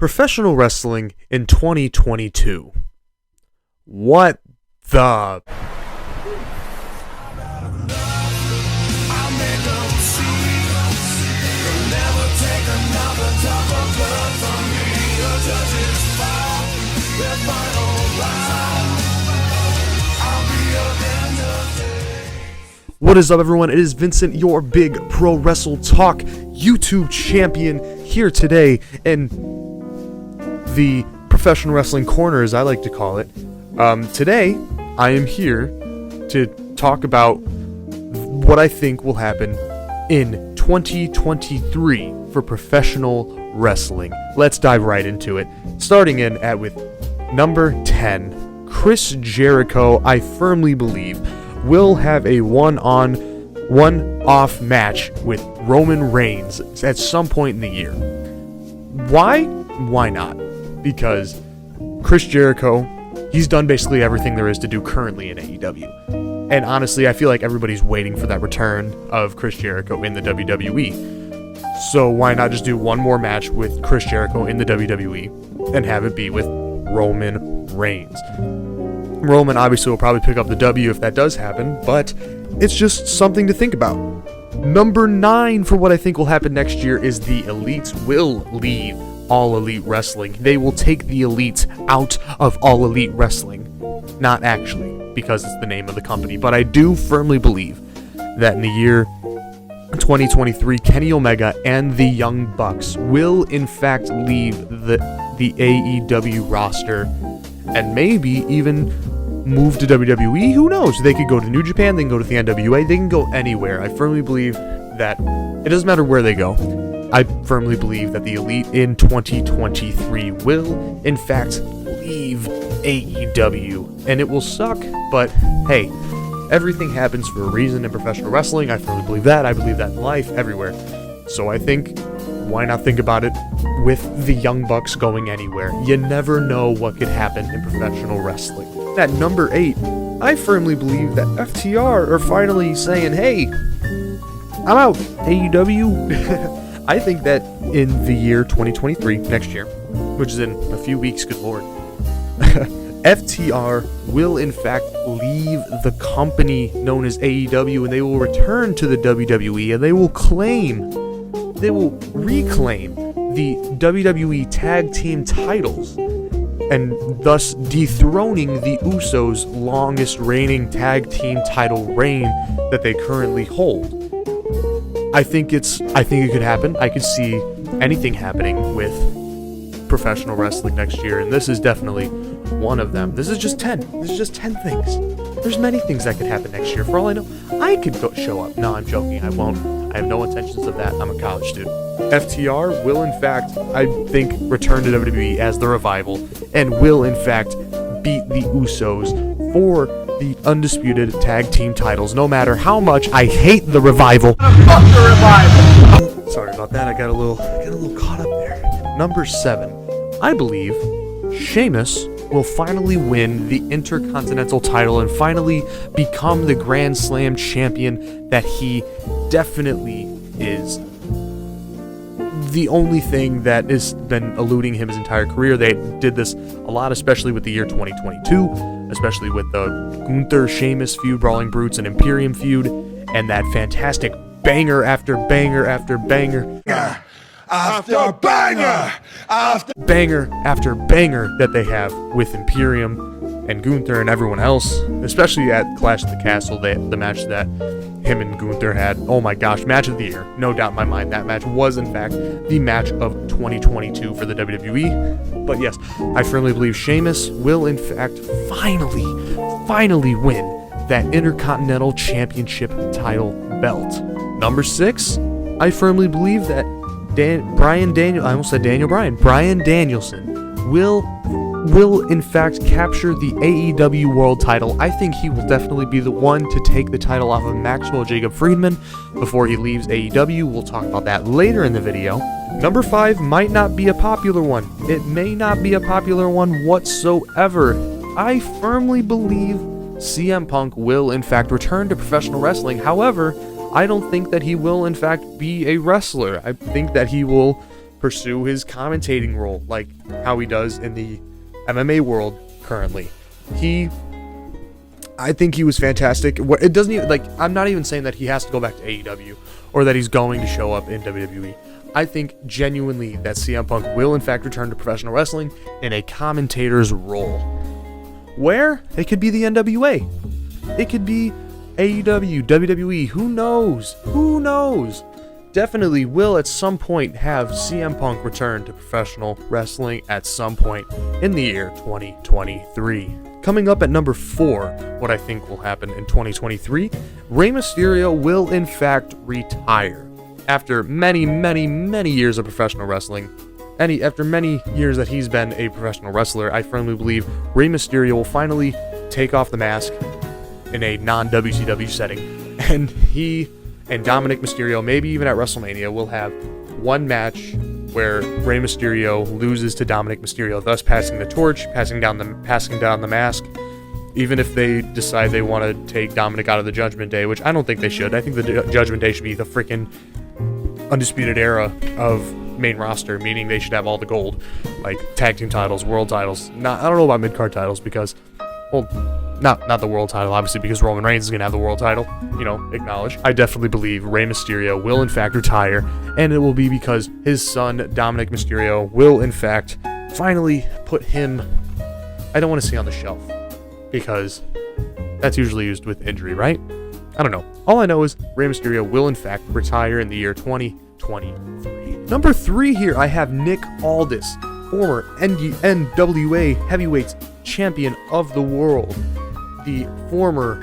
Professional wrestling in 2022. What the... What is up, everyone? It is Vincent, your Big Pro Wrestle Talk YouTube champion, here today in the Professional Wrestling Corner, as I like to call it. Today, I am here to talk about what I think will happen in 2023 for professional wrestling. Let's dive right into it. Starting with number 10, Chris Jericho, I firmly believe, will have a one-off match with Roman Reigns at some point in the year. Why? Why not? Because Chris Jericho, he's done basically everything there is to do currently in AEW. And honestly, I feel like everybody's waiting for that return of Chris Jericho in the WWE. So why not just do one more match with Chris Jericho in the WWE and have it be with Roman Reigns? Roman obviously will probably pick up the W if that does happen, but it's just something to think about. Number 9 for what I think will happen next year is the Elites will leave All Elite Wrestling. They will take the Elites out of All Elite Wrestling. Not actually, because it's the name of the company, but I do firmly believe that in the year 2023, Kenny Omega and the Young Bucks will in fact leave the AEW roster and maybe even move to WWE. Who knows? They could go to New Japan, they can go to the NWA, they can go anywhere. I firmly believe that it doesn't matter where they go. I firmly believe that the Elite in 2023 will, in fact, leave AEW. And it will suck, but hey, everything happens for a reason in professional wrestling. I firmly believe that. I believe that in life, everywhere. So I think, why not think about it with the Young Bucks going anywhere? You never know what could happen in professional wrestling. At number 8, I firmly believe that FTR are finally saying, hey, I'm out, AEW. I think that in the year 2023, next year, which is in a few weeks, good lord, FTR will in fact leave the company known as AEW, and they will return to the WWE, and they will reclaim the WWE Tag Team titles, and thus dethroning the Usos' longest reigning tag team title reign that they currently hold. I think it could happen. I could see anything happening with professional wrestling next year, and this is definitely one of them. This is just 10. This is just 10 things. There's many things that could happen next year. For all I know, I could show up. No, I'm joking. I won't. I have no intentions of that. I'm a college student. FTR will, in fact, I think, return to WWE as the Revival, and will, in fact, beat the Usos for the undisputed tag team titles, no matter how much I hate the Revival. Fuck the Revival! Sorry about that. I got a little caught up there. Number 7. I believe Sheamus will finally win the Intercontinental title and finally become the Grand Slam champion that he definitely is. The only thing that has been eluding him his entire career, they did this a lot, especially with the year 2022, especially with the Gunther Sheamus feud, Brawling Brutes and Imperium feud, and that fantastic banger after banger after banger after banger after banger that they have with Imperium and Gunther and everyone else, especially at Clash of the Castle, the match that him and Gunther had. Oh my gosh, match of the year. No doubt in my mind, that match was in fact the match of 2022 for the WWE. But yes, I firmly believe Sheamus will in fact finally win that Intercontinental Championship title belt. Number 6, I firmly believe that Bryan Danielson will in fact capture the AEW World title. I think he will definitely be the one to take the title off of Maxwell Jacob Friedman before he leaves AEW. We'll talk about that later in the video. Number 5 might not be a popular one. It may not be a popular one whatsoever. I firmly believe CM Punk will in fact return to professional wrestling. However, I don't think that he will in fact be a wrestler. I think that he will pursue his commentating role like how he does in the MMA world currently. I think he was fantastic. It doesn't even, like, I'm not even saying that he has to go back to AEW or that he's going to show up in WWE. I think genuinely that CM Punk will in fact return to professional wrestling in a commentator's role. Where? It could be the NWA. It could be AEW, WWE, who knows? Who knows? Definitely will at some point have CM Punk return to professional wrestling at some point in the year 2023. Coming up at number 4, what I think will happen in 2023, Rey Mysterio will in fact retire. After many, many, many years of professional wrestling, after many years that he's been a professional wrestler, I firmly believe Rey Mysterio will finally take off the mask in a non-WCW setting, and he and Dominic Mysterio, maybe even at WrestleMania, will have one match where Rey Mysterio loses to Dominic Mysterio, thus passing the torch, passing down the mask. Even if they decide they want to take Dominic out of the Judgment Day, which I don't think they should. I think the Judgment Day should be the freaking Undisputed Era of main roster, meaning they should have all the gold, like tag team titles, world titles. I don't know about mid-card titles because, well, not the world title, obviously, because Roman Reigns is going to have the world title, acknowledge. I definitely believe Rey Mysterio will in fact retire, and it will be because his son, Dominic Mysterio, will in fact finally put him, I don't want to say on the shelf, because that's usually used with injury, right? I don't know. All I know is Rey Mysterio will in fact retire in the year 2023. Number 3 here, I have Nick Aldis, former NWA Heavyweight Champion of the World. The former,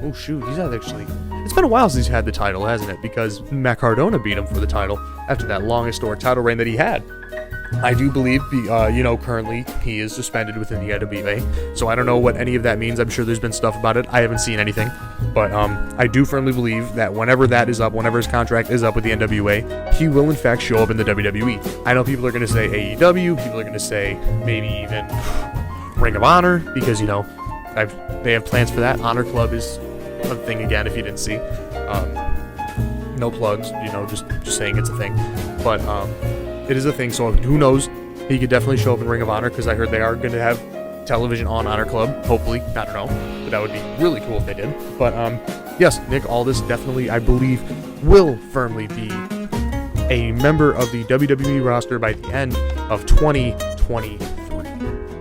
it's been a while since he's had the title, hasn't it? Because Matt Cardona beat him for the title after that long historic title reign that he had. I do believe, currently he is suspended within the NWA, so I don't know what any of that means. I'm sure there's been stuff about it. I haven't seen anything, but I do firmly believe that whenever that is up, whenever his contract is up with the NWA, he will in fact show up in the WWE. I know people are going to say AEW, people are going to say maybe even Ring of Honor, because, they have plans for that. Honor Club is a thing again, if you didn't see. No plugs, just saying it's a thing. But it is a thing, so who knows? He could definitely show up in Ring of Honor, because I heard they are going to have television on Honor Club, hopefully. I don't know, but that would be really cool if they did. But yes, Nick Aldis definitely, I believe, will firmly be a member of the WWE roster by the end of 2023.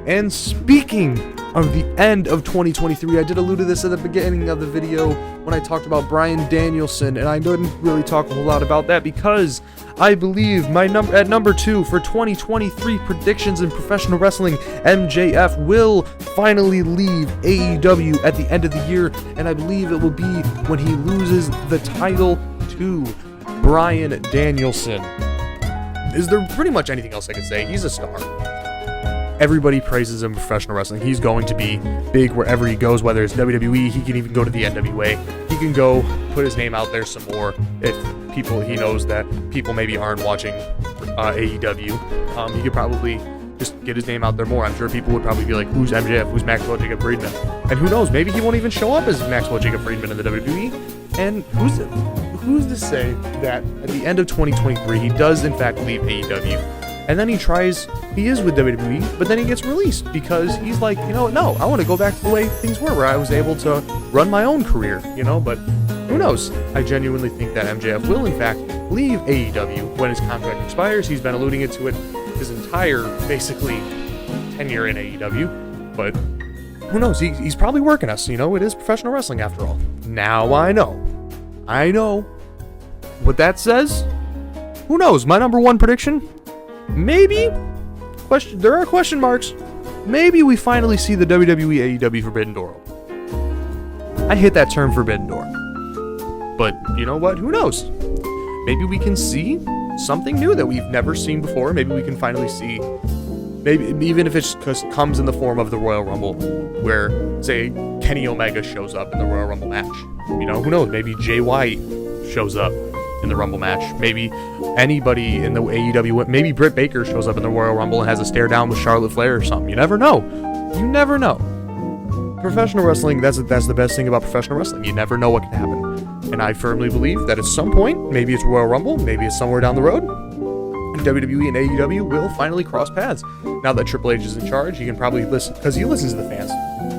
And speaking of the end of 2023, I did allude to this at the beginning of the video when I talked about Bryan Danielson, and I didn't really talk a whole lot about that because I believe at number 2 for 2023 predictions in professional wrestling, MJF will finally leave AEW at the end of the year, and I believe it will be when he loses the title to Bryan Danielson. Is there pretty much anything else I could say? He's a star. Everybody praises him in professional wrestling. He's going to be big wherever he goes, whether it's WWE, he can even go to the NWA. He can go put his name out there some more if he knows that people maybe aren't watching AEW. He could probably just get his name out there more. I'm sure people would probably be like, who's MJF? Who's Maxwell Jacob Friedman? And who knows, maybe he won't even show up as Maxwell Jacob Friedman in the WWE. And who's to say that at the end of 2023, he does in fact leave AEW, and then he is with WWE, but then he gets released because he's like, no, I want to go back to the way things were, where I was able to run my own career, but who knows? I genuinely think that MJF will, in fact, leave AEW when his contract expires. He's been alluding to it his entire, basically, tenure in AEW, but who knows? He's probably working us, it is professional wrestling after all. Now I know. What that says? Who knows? My number 1 prediction? Maybe, there are question marks, maybe we finally see the WWE AEW Forbidden Door. I hate that term, Forbidden Door. But you know what? Who knows? Maybe we can see something new that we've never seen before. Maybe we can finally see, maybe even if it comes in the form of the Royal Rumble, where, say, Kenny Omega shows up in the Royal Rumble match. Who knows? Maybe Jay White shows up in the Rumble match. Maybe anybody in the AEW, maybe Britt Baker shows up in the Royal Rumble and has a stare down with Charlotte Flair or something. You never know. Professional wrestling, that's the best thing about professional wrestling. You never know what can happen. And I firmly believe that at some point, maybe it's Royal Rumble, maybe it's somewhere down the road, and WWE and AEW will finally cross paths. Now that Triple H is in charge, he can probably listen, because he listens to the fans.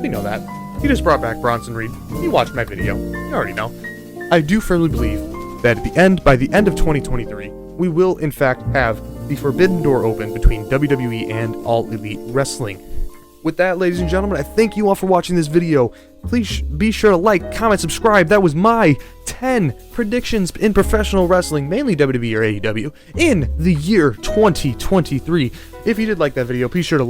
We know that. He just brought back Bronson Reed. He watched my video. You already know. I do firmly believe that by the end of 2023, we will in fact have the forbidden door open between WWE and All Elite Wrestling. With that, ladies and gentlemen, I thank you all for watching this video. Please be sure to like, comment, subscribe. That was my 10 predictions in professional wrestling, mainly WWE or AEW, in the year 2023. If you did like that video, be sure to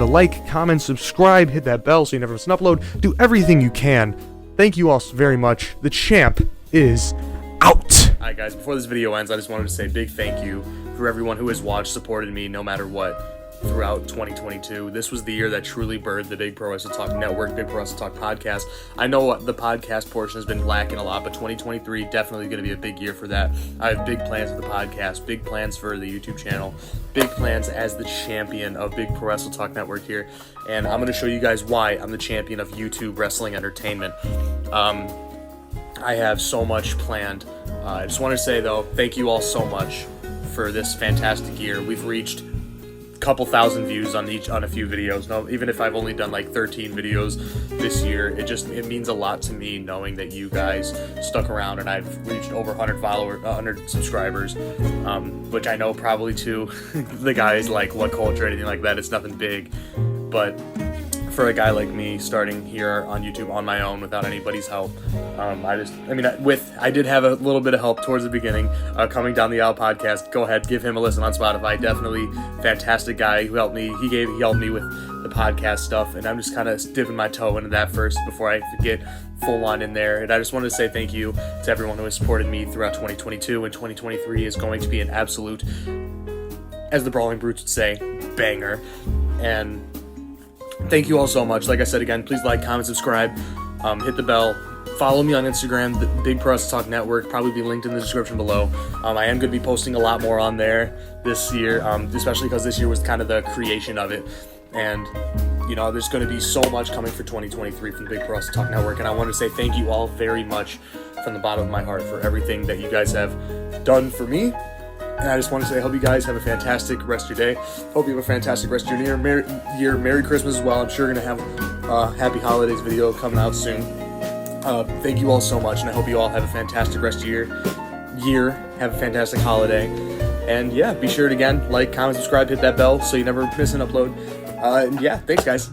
like, comment, subscribe, hit that bell so you never miss an upload. Do everything you can. Thank you all very much. The champ is out. Alright guys, before this video ends, I just wanted to say a big thank you for everyone who has watched, supported me no matter what throughout 2022. This was the year that truly birthed the Big Pro Wrestling Talk Network, Big Pro Wrestling Talk Podcast. I know the podcast portion has been lacking a lot, but 2023 definitely going to be a big year for that. I have big plans for the podcast, big plans for the YouTube channel, big plans as the champion of Big Pro Wrestling Talk Network here, and I'm going to show you guys why I'm the champion of YouTube wrestling entertainment. I have so much planned. I just want to say though, thank you all so much for this fantastic year. We've reached couple thousand views on a few videos. No, even if I've only done like 13 videos this year, it means a lot to me knowing that you guys stuck around and I've reached over 100 subscribers, which I know probably to the guys like What Culture or anything like that, it's nothing big, but for a guy like me starting here on YouTube on my own without anybody's help, I did have a little bit of help towards the beginning, Coming Down the Aisle podcast. Go ahead, give him a listen on Spotify. Definitely fantastic guy who helped me. He helped me with the podcast stuff, and I'm just kind of dipping my toe into that first before I get full on in there. And I just wanted to say thank you to everyone who has supported me throughout 2022, and 2023 is going to be an absolute, as the Brawling Brutes would say, banger. And thank you all so much. Like I said again, please like, comment, subscribe, hit the bell. Follow me on Instagram, the Big Pro Wrestling Talk Network, probably be linked in the description below. I am going to be posting a lot more on there this year, especially because this year was kind of the creation of it. And, you know, there's going to be so much coming for 2023 from the Big Pro Wrestling Talk Network. And I want to say thank you all very much from the bottom of my heart for everything that you guys have done for me. And I just want to say I hope you guys have a fantastic rest of your day. Hope you have a fantastic rest of your year. Merry Christmas as well. I'm sure going to have a Happy Holidays video coming out soon. Thank you all so much, and I hope you all have a fantastic rest of your year. Have a fantastic holiday. And yeah, be sure to again like, comment, subscribe, hit that bell so you never miss an upload. And yeah, thanks guys.